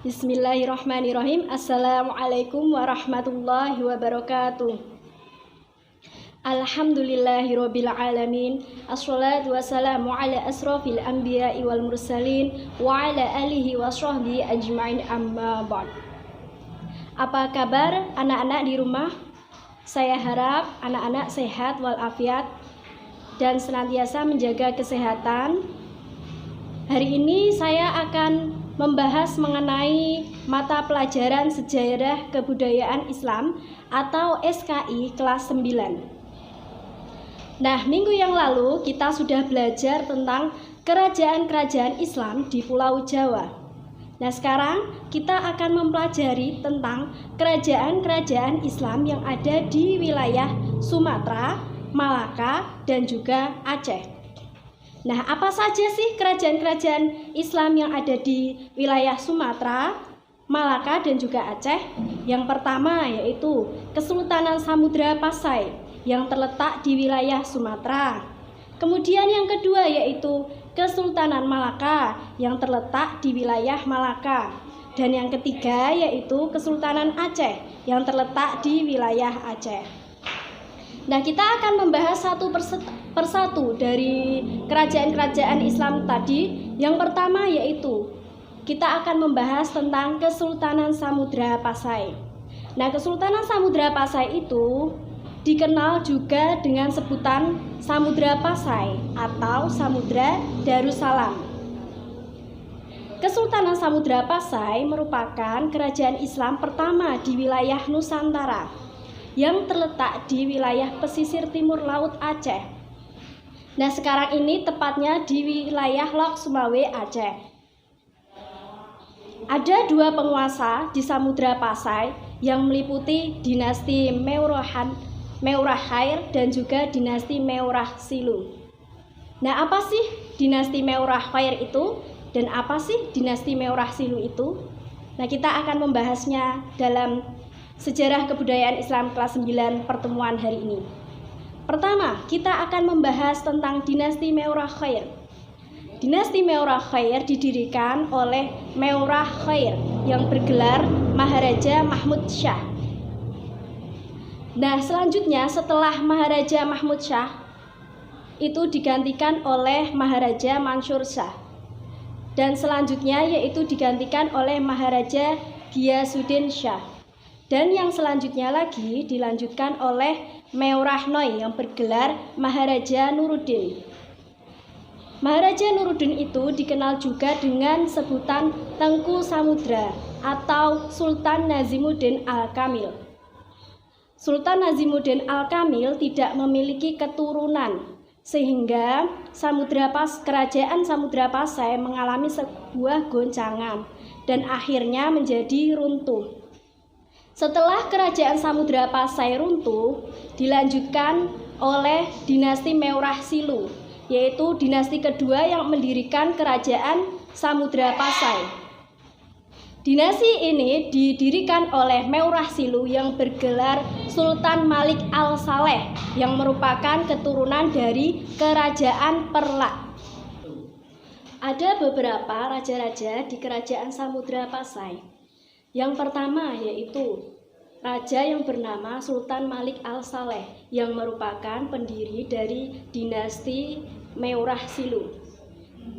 Bismillahirrahmanirrahim. Assalamualaikum warahmatullahi wabarakatuh. Alhamdulillahirabbil alamin. Assalatu wassalamu ala asrofil anbiya'i wal mursalin wa ala alihi wa sahbihi ajma'in, amma ba'd. Apa kabar anak-anak di rumah? Saya harap anak-anak sehat walafiat dan senantiasa menjaga kesehatan. Hari ini saya akan membahas mengenai mata pelajaran Sejarah Kebudayaan Islam atau SKI kelas 9. Nah, minggu yang lalu kita sudah belajar tentang kerajaan-kerajaan Islam di Pulau Jawa. Nah, sekarang kita akan mempelajari tentang kerajaan-kerajaan Islam yang ada di wilayah Sumatera, Malaka, dan juga Aceh. Nah, apa saja sih kerajaan-kerajaan Islam yang ada di wilayah Sumatera, Malaka, dan juga Aceh? Yang pertama yaitu Kesultanan Samudra Pasai yang terletak di wilayah Sumatera. Kemudian yang kedua yaitu Kesultanan Malaka yang terletak di wilayah Malaka. Dan yang ketiga yaitu Kesultanan Aceh yang terletak di wilayah Aceh. Nah, kita akan membahas satu persatu dari kerajaan-kerajaan Islam tadi. Yang pertama yaitu kita akan membahas tentang Kesultanan Samudra Pasai. Nah, Kesultanan Samudra Pasai itu dikenal juga dengan sebutan Samudra Pasai atau Samudra Darussalam. Kesultanan Samudra Pasai merupakan kerajaan Islam pertama di wilayah Nusantara yang terletak di wilayah pesisir timur Laut Aceh. Nah, sekarang ini tepatnya di wilayah Lok Sumawe, Aceh. Ada dua penguasa di Samudra Pasai yang meliputi dinasti Meurahkhair dan juga dinasti Meurahsilu. Nah, apa sih dinasti Meurahkhair itu dan apa sih dinasti Meurahsilu itu? Nah, kita akan membahasnya dalam Sejarah Kebudayaan Islam kelas 9 pertemuan hari ini. Pertama, kita akan membahas tentang dinasti Meurahkhair. Dinasti Meurahkhair didirikan oleh Meurahkhair yang bergelar Maharaja Mahmud Syah. Nah, selanjutnya setelah Maharaja Mahmud Syah itu digantikan oleh Maharaja Mansur Shah. Dan selanjutnya yaitu digantikan oleh Maharaja Ghiyasuddin Shah. Dan yang selanjutnya lagi dilanjutkan oleh Meurahknoy yang bergelar Maharaja Nuruddin. Maharaja Nuruddin itu dikenal juga dengan sebutan Tengku Samudra atau Sultan Nazimuddin Al-Kamil. Sultan Nazimuddin Al-Kamil tidak memiliki keturunan sehingga kerajaan Samudra Pasai mengalami sebuah goncangan dan akhirnya menjadi runtuh. Setelah kerajaan Samudra Pasai runtuh, dilanjutkan oleh dinasti Meurahsilu, yaitu dinasti kedua yang mendirikan kerajaan Samudra Pasai. Dinasti ini didirikan oleh Meurahsilu yang bergelar Sultan Malik Al-Saleh yang merupakan keturunan dari kerajaan Perlak. Ada beberapa raja-raja di kerajaan Samudra Pasai. Yang pertama yaitu raja yang bernama Sultan Malik Al-Saleh yang merupakan pendiri dari dinasti Meurahsilu.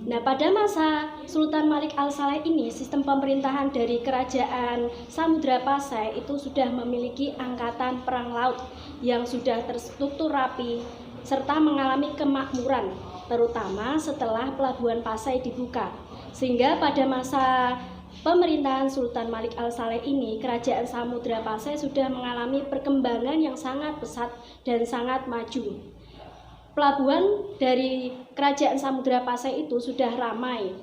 Nah, pada masa Sultan Malik Al-Saleh ini sistem pemerintahan dari kerajaan Samudra Pasai itu sudah memiliki angkatan perang laut yang sudah terstruktur rapi serta mengalami kemakmuran, terutama setelah Pelabuhan Pasai dibuka. Sehingga pada masa pemerintahan Sultan Malik Al-Saleh ini, kerajaan Samudra Pasai sudah mengalami perkembangan yang sangat pesat dan sangat maju. Pelabuhan dari kerajaan Samudra Pasai itu sudah ramai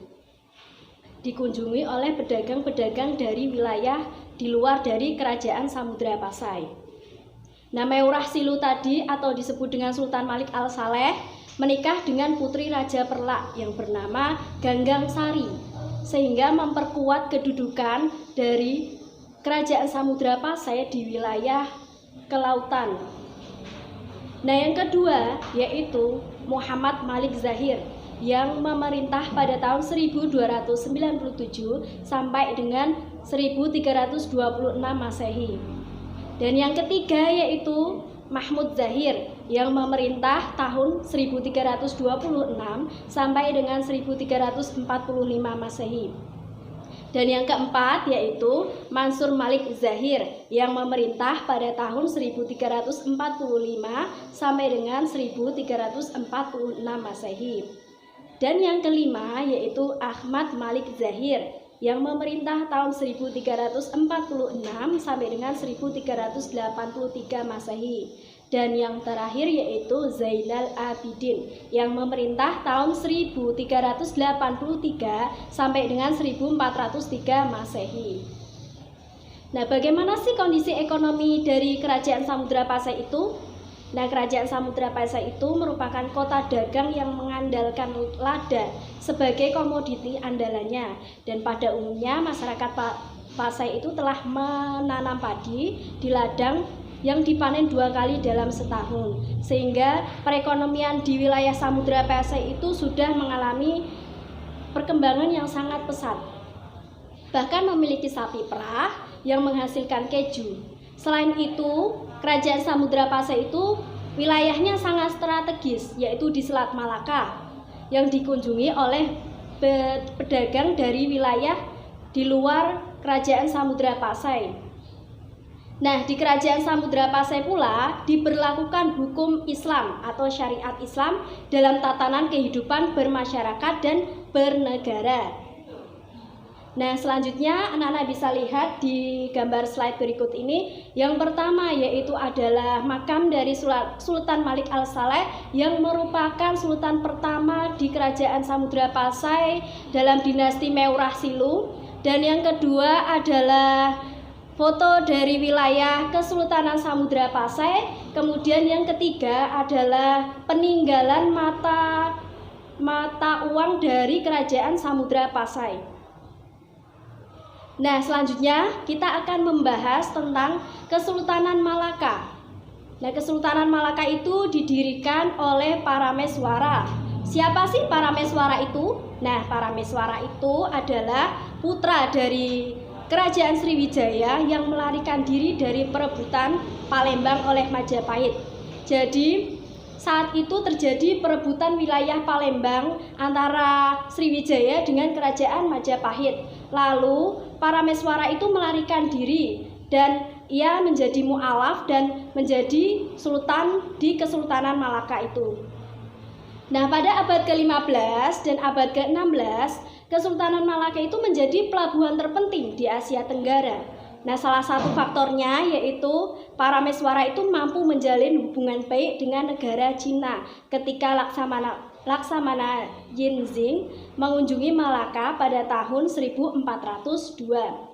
dikunjungi oleh pedagang-pedagang dari wilayah di luar dari kerajaan Samudra Pasai. Nah, Meurahsilu tadi atau disebut dengan Sultan Malik Al-Saleh menikah dengan putri Raja Perlak yang bernama Ganggang Sari, sehingga memperkuat kedudukan dari kerajaan Samudra Pasai di wilayah kelautan. Nah, yang kedua yaitu Muhammad Malik Zahir yang memerintah pada tahun 1297 sampai dengan 1326 Masehi. Dan yang ketiga yaitu Mahmud Zahir yang memerintah tahun 1326 sampai dengan 1345 Masehi. Dan yang keempat yaitu Mansur Malik Zahir yang memerintah pada tahun 1345 sampai dengan 1346 Masehi. Dan yang kelima yaitu Ahmad Malik Zahir yang memerintah tahun 1346 sampai dengan 1383 Masehi. Dan yang terakhir yaitu Zainal Abidin yang memerintah tahun 1383 sampai dengan 1403 Masehi. Nah, bagaimana sih kondisi ekonomi dari Kerajaan Samudra Pasai itu? Nah, Kerajaan Samudra Pasai itu merupakan kota dagang yang mengandalkan lada sebagai komoditi andalannya. Dan pada umumnya masyarakat Pasai itu telah menanam padi di ladang yang dipanen 2 kali dalam setahun, sehingga perekonomian di wilayah Samudra Pasai itu sudah mengalami perkembangan yang sangat pesat. Bahkan memiliki sapi perah yang menghasilkan keju. Selain itu, Kerajaan Samudra Pasai itu wilayahnya sangat strategis, yaitu di Selat Malaka, yang dikunjungi oleh pedagang dari wilayah di luar Kerajaan Samudra Pasai. Nah, di Kerajaan Samudra Pasai pula diberlakukan hukum Islam atau syariat Islam dalam tatanan kehidupan bermasyarakat dan bernegara. Nah, selanjutnya anak-anak bisa lihat di gambar slide berikut ini. Yang pertama yaitu adalah makam dari Sultan Malik Al-Saleh yang merupakan sultan pertama di Kerajaan Samudra Pasai dalam dinasti Meurah Silu. Dan yang kedua adalah foto dari wilayah Kesultanan Samudra Pasai. Kemudian yang ketiga adalah peninggalan mata uang dari Kerajaan Samudra Pasai. Nah, selanjutnya kita akan membahas tentang Kesultanan Malaka. Nah, Kesultanan Malaka itu didirikan oleh Parameswara. Siapa sih Parameswara itu? Nah, Parameswara itu adalah putra dari Kerajaan Sriwijaya yang melarikan diri dari perebutan Palembang oleh Majapahit. Jadi saat itu terjadi perebutan wilayah Palembang antara Sriwijaya dengan Kerajaan Majapahit. Lalu Parameswara itu melarikan diri dan ia menjadi mu'alaf dan menjadi sultan di Kesultanan Malaka itu. Nah, pada abad ke-15 dan abad ke-16 Kesultanan Malaka itu menjadi pelabuhan terpenting di Asia Tenggara. Nah, salah satu faktornya yaitu Parameswara itu mampu menjalin hubungan baik dengan negara Cina ketika Laksamana Yinzing mengunjungi Malaka pada tahun 1402.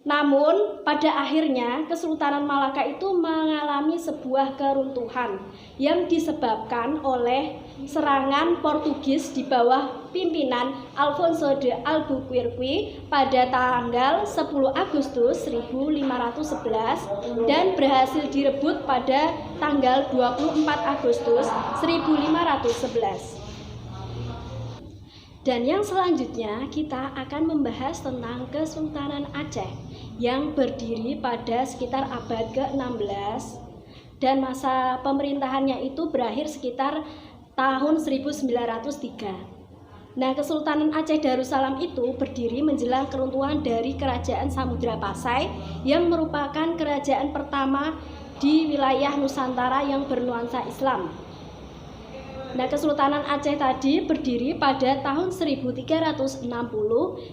Namun, pada akhirnya Kesultanan Malaka itu mengalami sebuah keruntuhan yang disebabkan oleh serangan Portugis di bawah pimpinan Alfonso de Albuquerque pada tanggal 10 Agustus 1511 dan berhasil direbut pada tanggal 24 Agustus 1511. Dan yang selanjutnya kita akan membahas tentang Kesultanan Aceh yang berdiri pada sekitar abad ke-16 dan masa pemerintahannya itu berakhir sekitar tahun 1903. Nah, Kesultanan Aceh Darussalam itu berdiri menjelang keruntuhan dari Kerajaan Samudra Pasai yang merupakan kerajaan pertama di wilayah Nusantara yang bernuansa Islam. Nah, Kesultanan Aceh tadi berdiri pada tahun 1360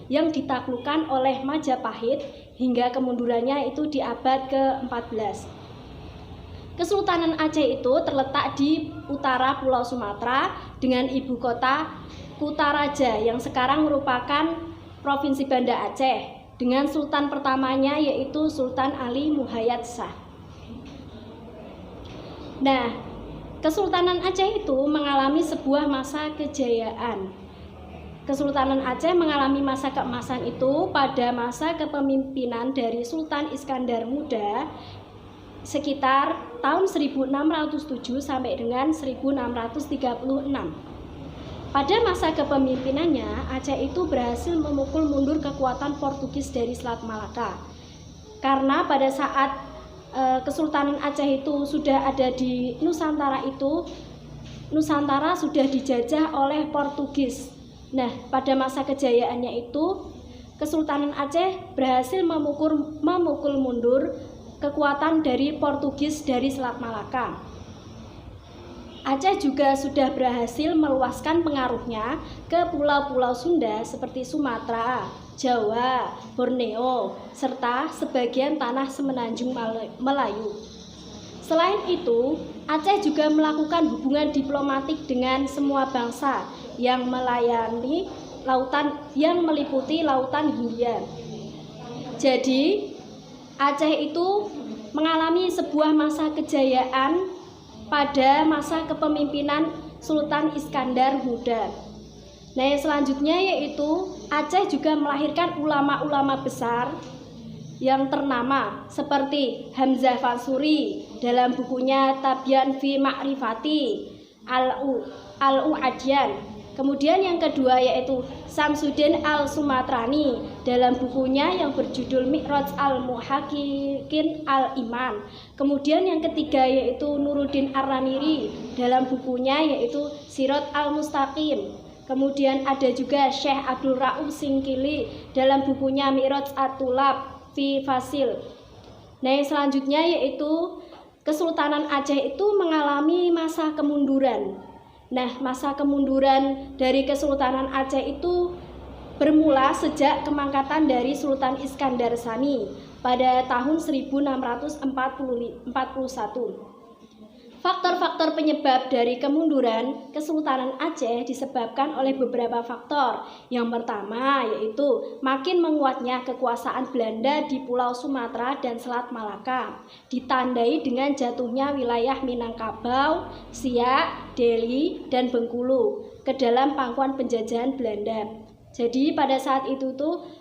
yang ditaklukkan oleh Majapahit hingga kemundurannya itu di abad ke-14. Kesultanan Aceh itu terletak di utara Pulau Sumatera dengan ibu kota Kutaraja yang sekarang merupakan Provinsi Banda Aceh dengan sultan pertamanya yaitu Sultan Ali Muhayyad Shah. Nah, Kesultanan Aceh itu mengalami sebuah masa kejayaan. Kesultanan Aceh mengalami masa keemasan itu pada masa kepemimpinan dari Sultan Iskandar Muda sekitar tahun 1607 sampai dengan 1636. Pada masa kepemimpinannya, Aceh itu berhasil memukul mundur kekuatan Portugis dari Selat Malaka. Karena pada saat Kesultanan Aceh itu sudah ada di Nusantara itu, Nusantara sudah dijajah oleh Portugis. Nah, pada masa kejayaannya itu, Kesultanan Aceh berhasil memukul mundur kekuatan dari Portugis dari Selat Malaka. Aceh juga sudah berhasil meluaskan pengaruhnya ke pulau-pulau Sunda seperti Sumatera, Jawa, Borneo, serta sebagian tanah semenanjung Melayu. Selain itu, Aceh juga melakukan hubungan diplomatik dengan semua bangsa yang melayani lautan yang meliputi Lautan Hindia. Jadi, Aceh itu mengalami sebuah masa kejayaan pada masa kepemimpinan Sultan Iskandar Muda. Nah, yang selanjutnya yaitu Aceh juga melahirkan ulama-ulama besar yang ternama seperti Hamzah Fansuri dalam bukunya Tabyan fi Ma'rifati Al-U'adyan. Kemudian yang kedua yaitu Samsudin Al-Sumatrani dalam bukunya yang berjudul Mi'raj Al-Muhaqqiqin Al-Iman. Kemudian yang ketiga yaitu Nuruddin Ar-Raniri dalam bukunya yaitu Sirat Al-Mustaqim. Kemudian ada juga Syekh Abdul Rauf Singkili dalam bukunya Mi'raj At-Tulab fi Fasil. Nah, yang selanjutnya yaitu Kesultanan Aceh itu mengalami masa kemunduran. Nah, masa kemunduran dari Kesultanan Aceh itu bermula sejak kemangkatan dari Sultan Iskandar Sani pada tahun 1641. Faktor-faktor penyebab dari kemunduran Kesultanan Aceh disebabkan oleh beberapa faktor. Yang pertama yaitu makin menguatnya kekuasaan Belanda di Pulau Sumatera dan Selat Malaka, ditandai dengan jatuhnya wilayah Minangkabau, Siak, Deli, dan Bengkulu ke dalam pangkuan penjajahan Belanda. Jadi pada saat itu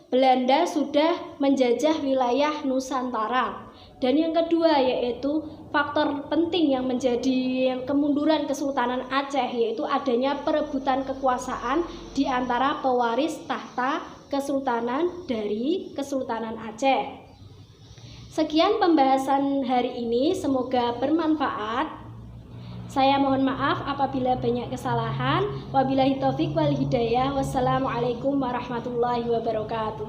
Belanda sudah menjajah wilayah Nusantara. Dan yang kedua yaitu faktor penting yang menjadi kemunduran Kesultanan Aceh yaitu adanya perebutan kekuasaan di antara pewaris tahta kesultanan dari Kesultanan Aceh. Sekian pembahasan hari ini, semoga bermanfaat. Saya mohon maaf apabila banyak kesalahan. Wabillahi taufik wal hidayah. Wassalamualaikum warahmatullahi wabarakatuh.